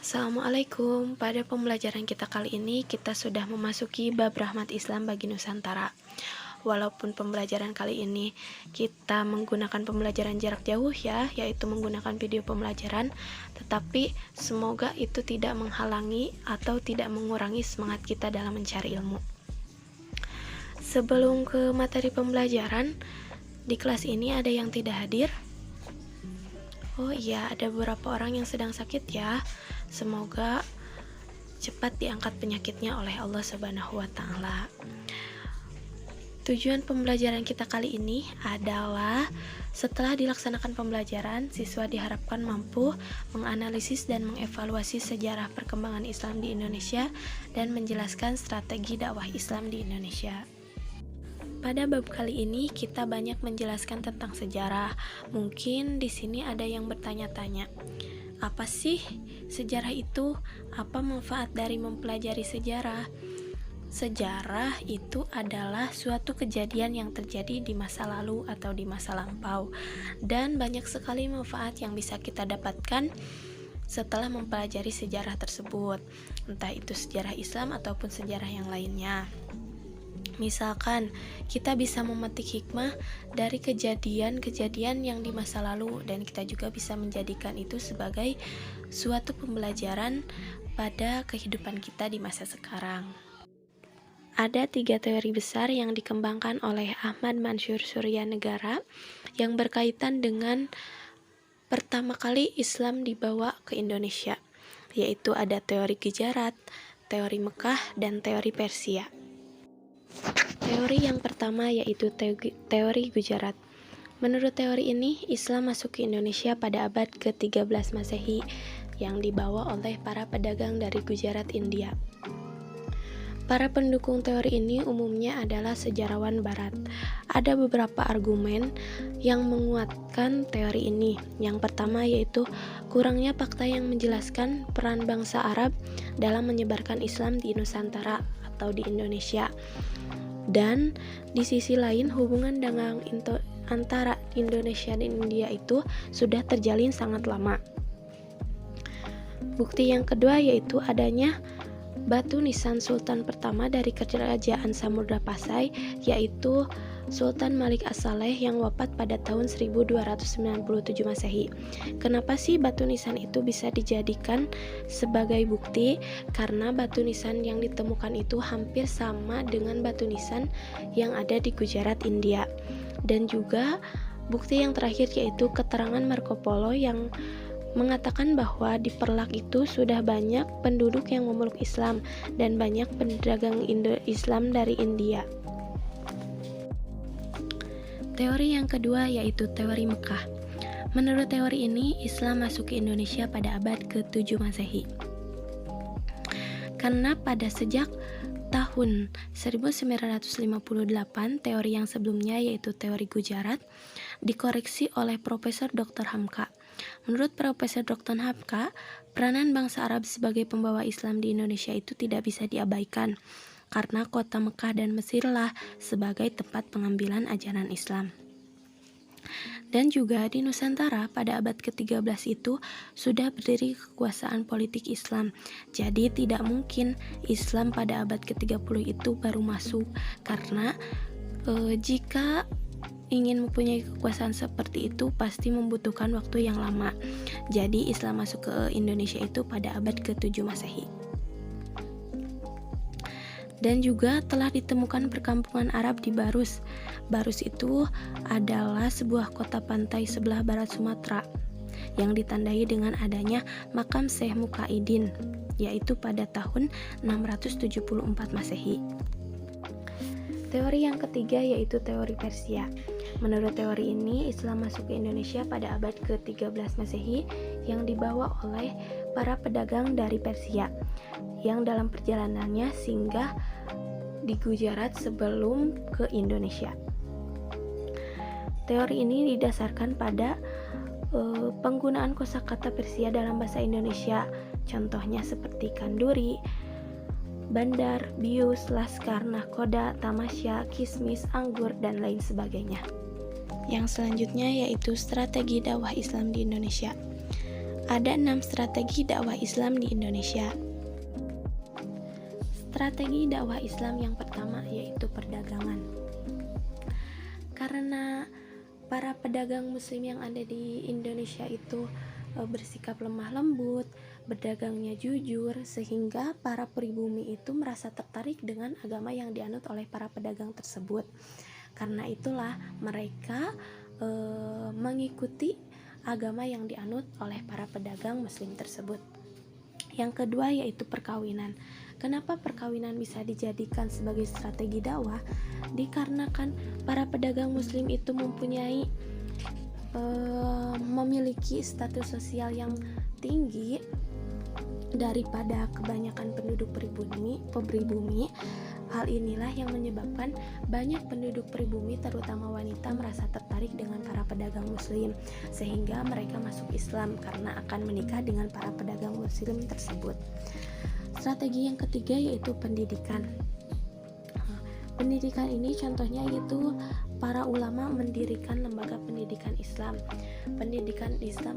Assalamualaikum. Pada pembelajaran kita kali ini, kita sudah memasuki bab rahmat Islam bagi Nusantara. Walaupun pembelajaran kali ini kita menggunakan pembelajaran jarak jauh yaitu menggunakan video pembelajaran, tetapi semoga itu tidak menghalangi atau tidak mengurangi semangat kita dalam mencari ilmu. Sebelum ke materi pembelajaran, di kelas ini ada yang tidak hadir? Oh iya, ada beberapa orang yang sedang sakit ya. Semoga cepat diangkat penyakitnya oleh Allah Subhanahu wa Ta'ala. Tujuan pembelajaran kita kali ini adalah setelah dilaksanakan pembelajaran, siswa diharapkan mampu menganalisis dan mengevaluasi sejarah perkembangan Islam di Indonesia dan menjelaskan strategi dakwah Islam di Indonesia. Pada bab kali ini kita banyak menjelaskan tentang sejarah. Mungkin di sini ada yang bertanya-tanya, apa sih sejarah itu? Apa manfaat dari mempelajari sejarah? Sejarah itu adalah suatu kejadian yang terjadi di masa lalu atau di masa lampau, dan banyak sekali manfaat yang bisa kita dapatkan setelah mempelajari sejarah tersebut, entah itu sejarah Islam ataupun sejarah yang lainnya. Misalkan, kita bisa memetik hikmah dari kejadian-kejadian yang di masa lalu, dan kita juga bisa menjadikan itu sebagai suatu pembelajaran pada kehidupan kita di masa sekarang. Ada 3 teori besar yang dikembangkan oleh Ahmad Mansur Suryanegara yang berkaitan dengan pertama kali Islam dibawa ke Indonesia, yaitu ada teori Gujarat, teori Mekah, dan teori Persia. Teori yang pertama yaitu teori Gujarat. Menurut teori ini, Islam masuk ke Indonesia pada abad ke-13 Masehi yang dibawa oleh para pedagang dari Gujarat, India. Para pendukung teori ini umumnya adalah sejarawan barat. Ada beberapa argumen yang menguatkan teori ini. Yang pertama yaitu kurangnya fakta yang menjelaskan peran bangsa Arab dalam menyebarkan Islam di Nusantara atau di Indonesia. Dan di sisi lain, hubungan dagang antara Indonesia dan India itu sudah terjalin sangat lama. Bukti yang kedua yaitu adanya batu nisan Sultan pertama dari Kerajaan Samudra Pasai, yaitu Sultan Malik As-Saleh yang wafat pada tahun 1297 Masehi. Kenapa sih batu nisan itu bisa dijadikan sebagai bukti? Karena batu nisan yang ditemukan itu hampir sama dengan batu nisan yang ada di Gujarat, India. Dan juga bukti yang terakhir yaitu keterangan Marco Polo yang mengatakan bahwa di Perlak itu sudah banyak penduduk yang memeluk Islam dan banyak pedagang Islam dari India. Teori yang kedua yaitu teori Mekah. Menurut teori ini, Islam masuk ke Indonesia pada abad ke-7 Masehi. Karena pada sejak tahun 1958, teori yang sebelumnya yaitu teori Gujarat dikoreksi oleh Profesor Dr. Hamka. Menurut Profesor Dr. Hamka, peranan bangsa Arab sebagai pembawa Islam di Indonesia itu tidak bisa diabaikan, karena kota Mekah dan Mesirlah sebagai tempat pengambilan ajaran Islam. Dan juga di Nusantara pada abad ke-13 itu sudah berdiri kekuasaan politik Islam. Jadi tidak mungkin Islam pada abad ke-30 itu baru masuk, karena jika ingin mempunyai kekuasaan seperti itu pasti membutuhkan waktu yang lama. Jadi Islam masuk ke Indonesia itu pada abad ke-7 Masehi. Dan juga telah ditemukan perkampungan Arab di Barus. Barus itu adalah sebuah kota pantai sebelah barat Sumatera yang ditandai dengan adanya makam Syekh Mukaidin, yaitu pada tahun 674 Masehi. Teori yang ketiga yaitu teori Persia. Menurut teori ini, Islam masuk ke Indonesia pada abad ke-13 Masehi yang dibawa oleh para pedagang dari Persia yang dalam perjalanannya singgah di Gujarat sebelum ke Indonesia. Teori ini didasarkan pada penggunaan kosakata Persia dalam bahasa Indonesia, contohnya seperti kanduri, bandar, bius, laskar, nahkoda, tamasya, kismis, anggur, dan lain sebagainya. Yang selanjutnya yaitu strategi dakwah Islam di Indonesia. Ada 6 strategi dakwah Islam di Indonesia. Strategi dakwah Islam yang pertama yaitu perdagangan. Karena para pedagang muslim yang ada di Indonesia itu bersikap lemah lembut, berdagangnya jujur, sehingga para pribumi itu merasa tertarik dengan agama yang dianut oleh para pedagang tersebut. Karena itulah mereka mengikuti agama yang dianut oleh para pedagang muslim tersebut. Yang kedua yaitu perkawinan. Kenapa perkawinan bisa dijadikan sebagai strategi dakwah? Dikarenakan para pedagang muslim itu memiliki status sosial yang tinggi daripada kebanyakan penduduk pribumi. Hal inilah yang menyebabkan banyak penduduk pribumi, terutama wanita, merasa tertarik dengan para pedagang muslim, sehingga mereka masuk Islam karena akan menikah dengan para pedagang muslim tersebut. Strategi yang ketiga yaitu pendidikan. Pendidikan ini contohnya yaitu para ulama mendirikan lembaga pendidikan Islam.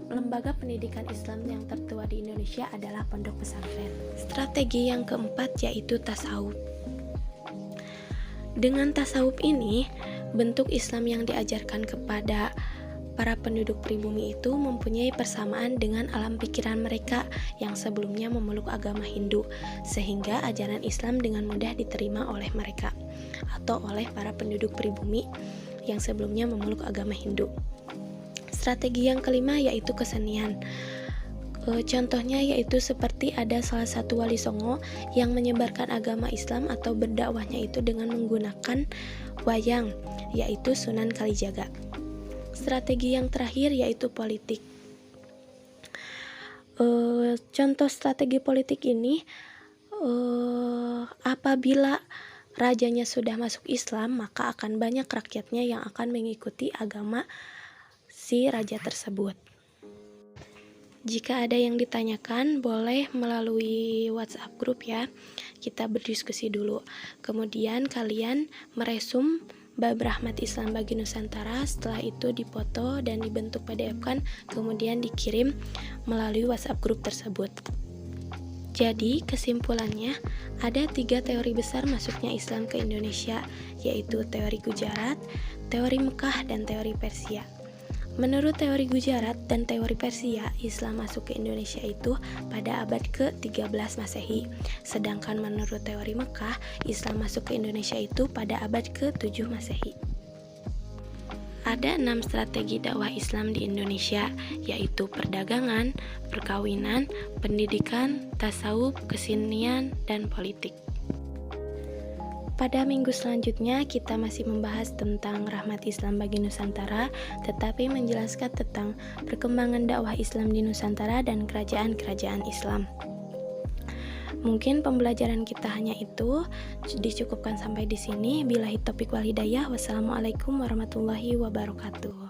Lembaga pendidikan Islam yang tertua di Indonesia adalah pondok pesantren. Strategi yang keempat yaitu tasawuf. Dengan tasawuf ini, bentuk Islam yang diajarkan kepada para penduduk pribumi itu mempunyai persamaan dengan alam pikiran mereka yang sebelumnya memeluk agama Hindu, sehingga ajaran Islam dengan mudah diterima oleh mereka atau oleh para penduduk pribumi yang sebelumnya memeluk agama Hindu. Strategi yang kelima yaitu kesenian. Contohnya yaitu seperti ada salah satu wali songo yang menyebarkan agama Islam atau berdakwahnya itu dengan menggunakan wayang, yaitu Sunan Kalijaga. Strategi yang terakhir yaitu politik. Contoh strategi politik ini, apabila rajanya sudah masuk Islam, maka akan banyak rakyatnya yang akan mengikuti agama si raja tersebut. Jika ada yang ditanyakan, boleh melalui WhatsApp grup ya. Kita berdiskusi dulu. Kemudian kalian meresum bab rahmat Islam bagi Nusantara. Setelah itu dipoto dan dibentuk PDF kan, kemudian dikirim melalui WhatsApp grup tersebut. Jadi kesimpulannya, ada 3 teori besar masuknya Islam ke Indonesia, yaitu teori Gujarat, teori Mekah, dan teori Persia. Menurut teori Gujarat dan teori Persia, Islam masuk ke Indonesia itu pada abad ke-13 Masehi. Sedangkan menurut teori Mekah, Islam masuk ke Indonesia itu pada abad ke-7 Masehi. Ada 6 strategi dakwah Islam di Indonesia, yaitu perdagangan, perkawinan, pendidikan, tasawuf, kesenian, dan politik. Pada minggu selanjutnya kita masih membahas tentang rahmat Islam bagi Nusantara, tetapi menjelaskan tentang perkembangan dakwah Islam di Nusantara dan kerajaan-kerajaan Islam. Mungkin pembelajaran kita hanya itu, dicukupkan sampai di sini. Billahi taufiq wal hidayah. Wassalamualaikum warahmatullahi wabarakatuh.